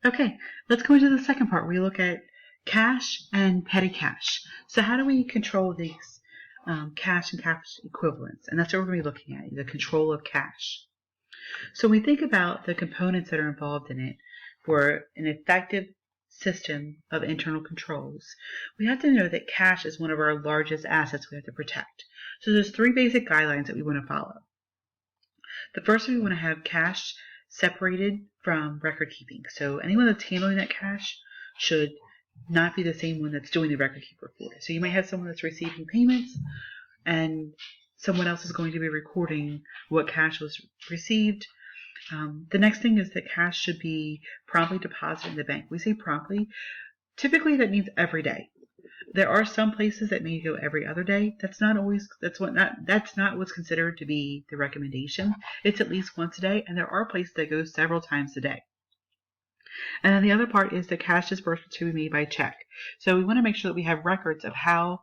Okay, let's go into the second part where we look at cash and petty cash. So how do we control these cash and cash equivalents? And that's what we're going to be looking at, the control of cash. So when we think about the components that are involved in it for an effective system of internal controls, we have to know that cash is one of our largest assets we have to protect. So there's three basic guidelines that we want to follow. The first one, we want to have cash separated from record keeping. So anyone that's handling that cash should not be the same one that's doing the record keeper for it. So you might have someone that's receiving payments and someone else is going to be recording what cash was received. The next thing is that cash should be promptly deposited in the bank. We say promptly. Typically that means every day. There are some places that may go every other day. That's not what's considered to be the recommendation. It's at least once a day, and there are places that go several times a day. And then the other part is that cash disbursement to be made by check. So we want to make sure that we have records of how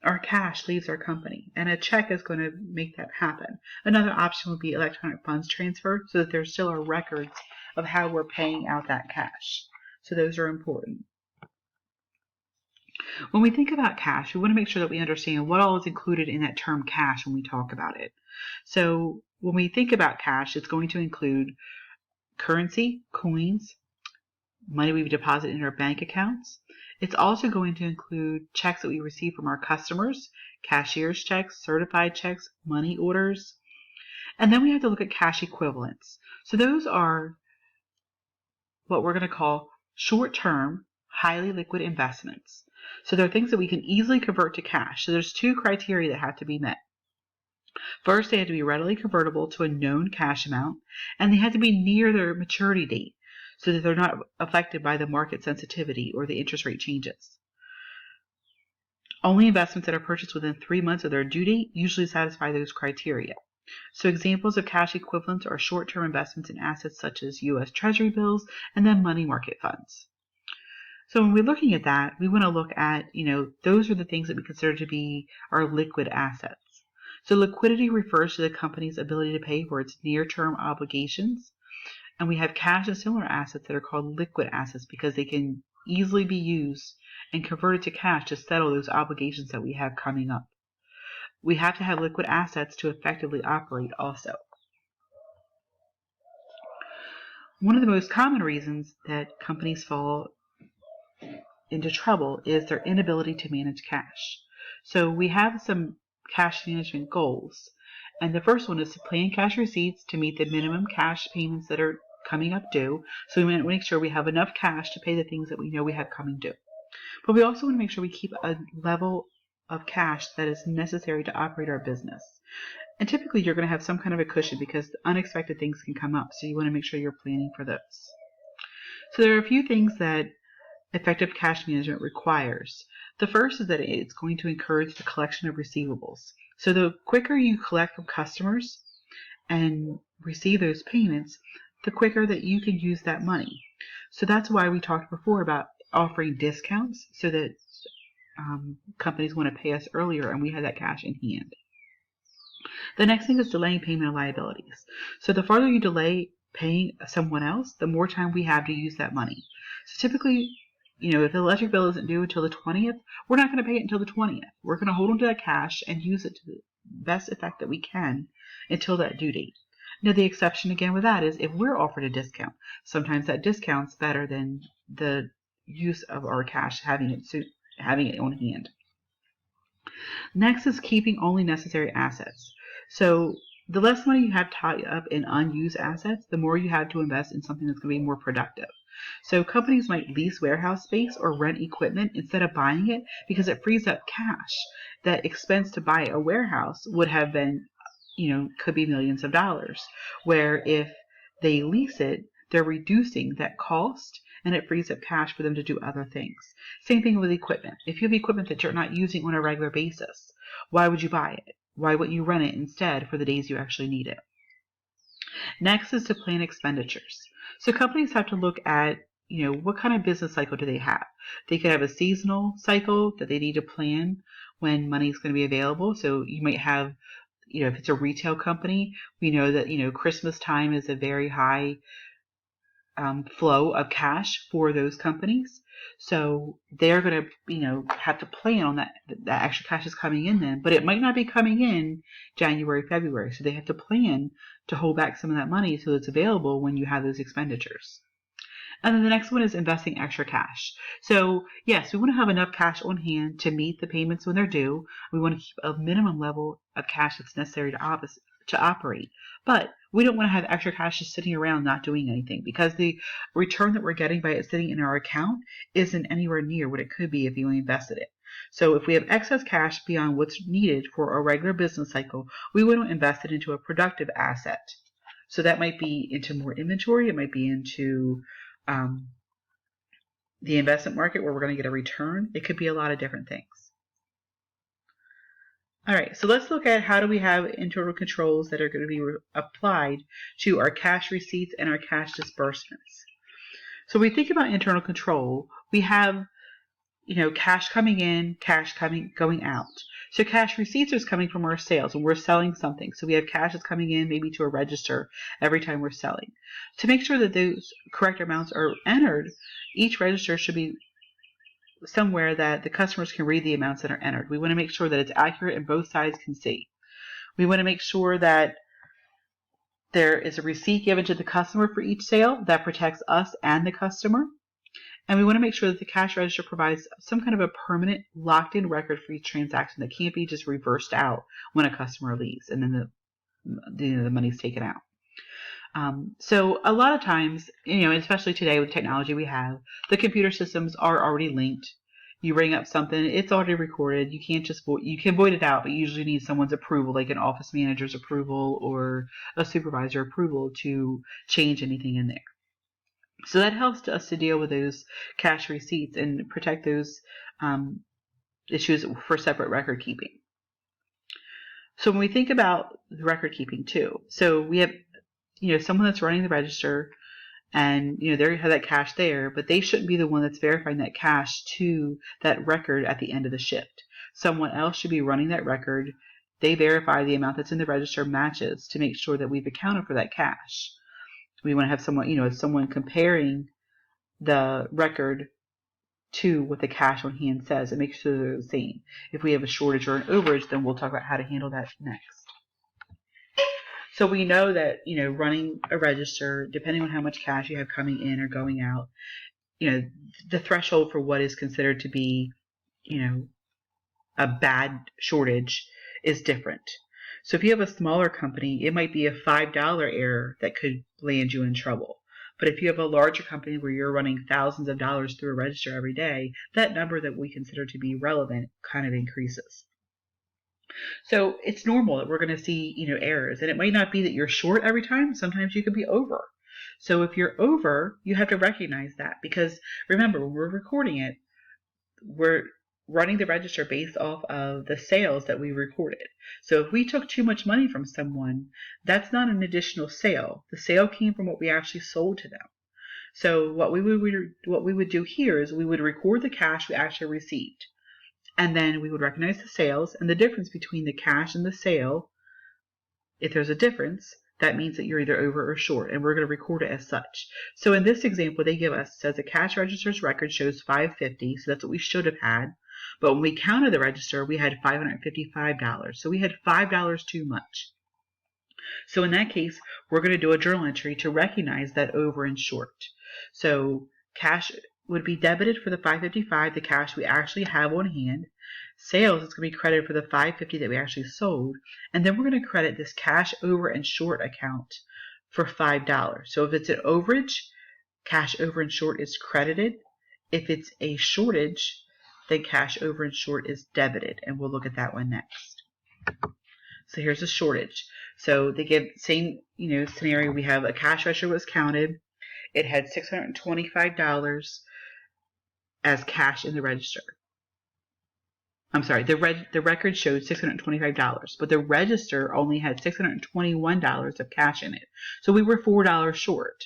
our cash leaves our company, and a check is going to make that happen. Another option would be electronic funds transfer, so that there still are records of how we're paying out that cash. So those are important. When we think about cash, we want to make sure that we understand what all is included in that term cash when we talk about it. So when we think about cash, it's going to include currency, coins, money we deposit in our bank accounts. It's also going to include checks that we receive from our customers, cashier's checks, certified checks, money orders. And then we have to look at cash equivalents. So those are what we're going to call short-term, highly liquid investments. So they're things that we can easily convert to cash. So there's two criteria that have to be met. First, they have to be readily convertible to a known cash amount, and they have to be near their maturity date so that they're not affected by the market sensitivity or the interest rate changes. Only investments that are purchased within 3 months of their due date usually satisfy those criteria. So examples of cash equivalents are short-term investments in assets such as U.S. Treasury bills and then money market funds. So when we're looking at that, we want to look at, those are the things that we consider to be our liquid assets. So liquidity refers to the company's ability to pay for its near-term obligations. And we have cash and similar assets that are called liquid assets because they can easily be used and converted to cash to settle those obligations that we have coming up. We have to have liquid assets to effectively operate also. One of the most common reasons that companies fall into trouble is their inability to manage cash. So we have some cash management goals. And the first one is to plan cash receipts to meet the minimum cash payments that are coming up due. So we want to make sure we have enough cash to pay the things that we know we have coming due. But we also want to make sure we keep a level of cash that is necessary to operate our business. And typically you're going to have some kind of a cushion because unexpected things can come up. So you want to make sure you're planning for those. So there are a few things that effective cash management requires. The first is that it's going to encourage the collection of receivables. So the quicker you collect from customers and receive those payments, the quicker that you can use that money. So that's why we talked before about offering discounts so that companies want to pay us earlier and we have that cash in hand. The next thing is delaying payment of liabilities. So the farther you delay paying someone else, the more time we have to use that money. So typically, if the electric bill isn't due until the 20th, we're not going to pay it until the 20th. We're going to hold on to that cash and use it to the best effect that we can until that due date. Now, the exception again with that is if we're offered a discount. Sometimes that discount's better than the use of our cash, having it on hand. Next is keeping only necessary assets. So the less money you have tied up in unused assets, the more you have to invest in something that's going to be more productive. So companies might lease warehouse space or rent equipment instead of buying it because it frees up cash. That expense to buy a warehouse would have been, could be millions of dollars. Where if they lease it, they're reducing that cost and it frees up cash for them to do other things. Same thing with equipment. If you have equipment that you're not using on a regular basis, why would you buy it? Why wouldn't you rent it instead for the days you actually need it? Next is to plan expenditures. So companies have to look at, what kind of business cycle do they have? They could have a seasonal cycle that they need to plan when money is going to be available. So you might have, if it's a retail company, we know that, Christmas time is a very high flow of cash for those companies. So they're going to, have to plan on that extra cash is coming in then, but it might not be coming in January, February. So they have to plan to hold back some of that money so it's available when you have those expenditures. And then the next one is investing extra cash. So yes, we want to have enough cash on hand to meet the payments when they're due. We want to keep a minimum level of cash that's necessary to operate. But we don't want to have extra cash just sitting around not doing anything, because the return that we're getting by it sitting in our account isn't anywhere near what it could be if you invested it. So if we have excess cash beyond what's needed for a regular business cycle, we want to invest it into a productive asset. So that might be into more inventory. It might be into the investment market where we're going to get a return. It could be a lot of different things. All right, so let's look at how do we have internal controls that are going to be applied to our cash receipts and our cash disbursements. So when we think about internal control, we have cash coming in, cash going out. So cash receipts is coming from our sales when we're selling something. So we have cash that's coming in maybe to a register every time we're selling. To make sure that those correct amounts are entered, each register should be somewhere that the customers can read the amounts that are entered. We want to make sure that it's accurate and both sides can see. We want to make sure that there is a receipt given to the customer for each sale that protects us and the customer. And we want to make sure that the cash register provides some kind of a permanent locked-in record for each transaction that can't be just reversed out when a customer leaves and then the money's taken out. So a lot of times, especially today with technology we have, the computer systems are already linked. You ring up something, it's already recorded. You can't just you can void it out, but you usually need someone's approval, like an office manager's approval or a supervisor approval to change anything in there. So that helps us to deal with those cash receipts and protect those issues for separate record keeping. So when we think about the record keeping too, so we have someone that's running the register, and they have that cash there, but they shouldn't be the one that's verifying that cash to that record at the end of the shift. Someone else should be running that record. They verify the amount that's in the register matches to make sure that we've accounted for that cash. We want to have someone, someone comparing the record to what the cash on hand says and make sure they're the same. If we have a shortage or an overage, then we'll talk about how to handle that next. So we know that, running a register, depending on how much cash you have coming in or going out, the threshold for what is considered to be, a bad shortage is different. So if you have a smaller company, it might be a $5 error that could land you in trouble. But if you have a larger company where you're running thousands of dollars through a register every day, that number that we consider to be relevant kind of increases. So it's normal that we're going to see, errors. And it might not be that you're short every time. Sometimes you could be over. So if you're over, you have to recognize that, because remember, when we're recording it, we're running the register based off of the sales that we recorded. So if we took too much money from someone, that's not an additional sale. The sale came from what we actually sold to them. So what we would do here is we would record the cash we actually received. And then we would recognize the sales, and the difference between the cash and the sale. If there's a difference, that means that you're either over or short, and we're going to record it as such. So in this example they give us, says the cash register's record shows $550, so that's what we should have had. But when we counted the register, we had $555. So we had $5 too much. So in that case, we're going to do a journal entry to recognize that over and short. So cash would be debited for the $555, the cash we actually have on hand. Sales is going to be credited for the $550 that we actually sold. And then we're going to credit this cash over and short account for $5. So if it's an overage, cash over and short is credited. If it's a shortage, then cash over and short is debited. And we'll look at that one next. So here's a shortage. So they give same, scenario. We have a cash register was counted. It had $625 as cash in the register. I'm sorry, the record showed $625, but the register only had $621 of cash in it. So we were $4 short.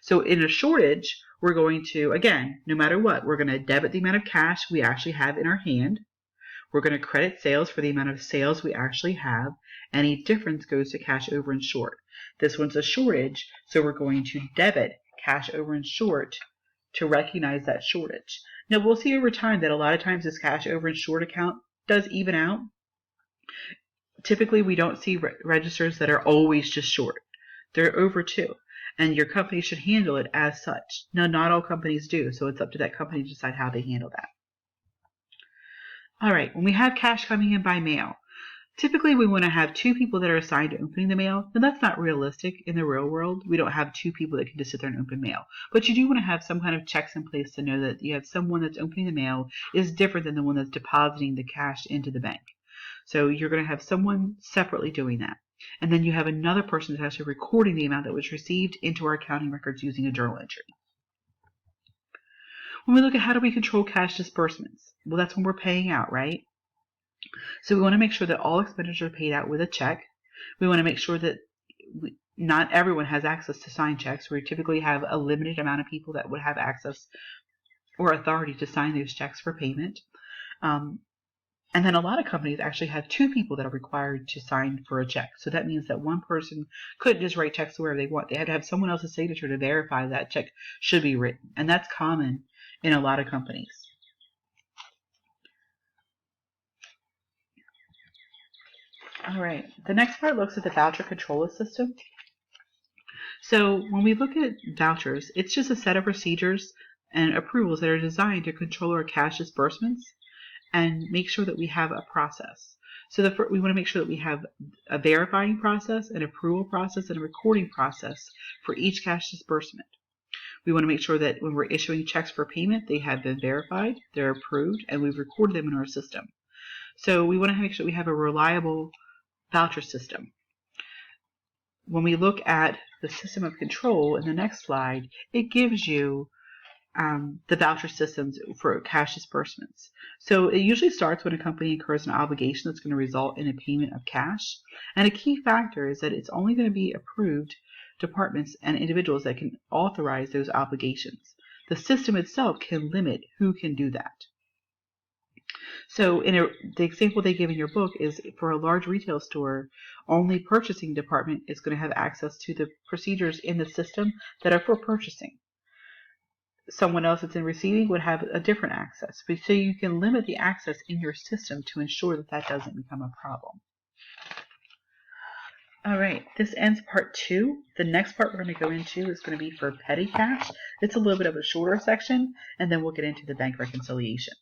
So in a shortage, we're going to, again, no matter what, we're going to debit the amount of cash we actually have in our hand. We're going to credit sales for the amount of sales we actually have. Any difference goes to cash over and short. This one's a shortage, so we're going to debit cash over and short to recognize that shortage. Now, we'll see over time that a lot of times this cash over and short account does even out. Typically, we don't see registers that are always just short. They're over too, and your company should handle it as such. Now, not all companies do, so it's up to that company to decide how they handle that. All right, when we have cash coming in by mail, typically we want to have 2 people that are assigned to opening the mail. Now, that's not realistic in the real world. We don't have 2 people that can just sit there and open mail. But you do want to have some kind of checks in place to know that you have someone that's opening the mail is different than the one that's depositing the cash into the bank. So you're going to have someone separately doing that. And then you have another person that's actually recording the amount that was received into our accounting records using a journal entry. When we look at how do we control cash disbursements, well, that's when we're paying out, right? So we want to make sure that all expenditures are paid out with a check. We want to make sure that not everyone has access to sign checks. We typically have a limited amount of people that would have access or authority to sign those checks for payment. And then a lot of companies actually have 2 people that are required to sign for a check. So that means that one person couldn't just write checks wherever they want. They had to have someone else's signature to verify that check should be written. And that's common in a lot of companies. All right, the next part looks at the voucher control system. So when we look at vouchers, it's just a set of procedures and approvals that are designed to control our cash disbursements and make sure that we have a process. So we want to make sure that we have a verifying process, an approval process, and a recording process for each cash disbursement. We want to make sure that when we're issuing checks for payment, they have been verified, they're approved, and we've recorded them in our system. So we want to make sure we have a reliable voucher system. When we look at the system of control in the next slide, it gives you the voucher systems for cash disbursements. So it usually starts when a company incurs an obligation that's going to result in a payment of cash. And a key factor is that it's only going to be approved departments and individuals that can authorize those obligations. The system itself can limit who can do that. So the example they give in your book is for a large retail store, only purchasing department is going to have access to the procedures in the system that are for purchasing. Someone else that's in receiving would have a different access. So you can limit the access in your system to ensure that that doesn't become a problem. All right, this ends part 2. The next part we're going to go into is going to be for petty cash. It's a little bit of a shorter section, and then we'll get into the bank reconciliation.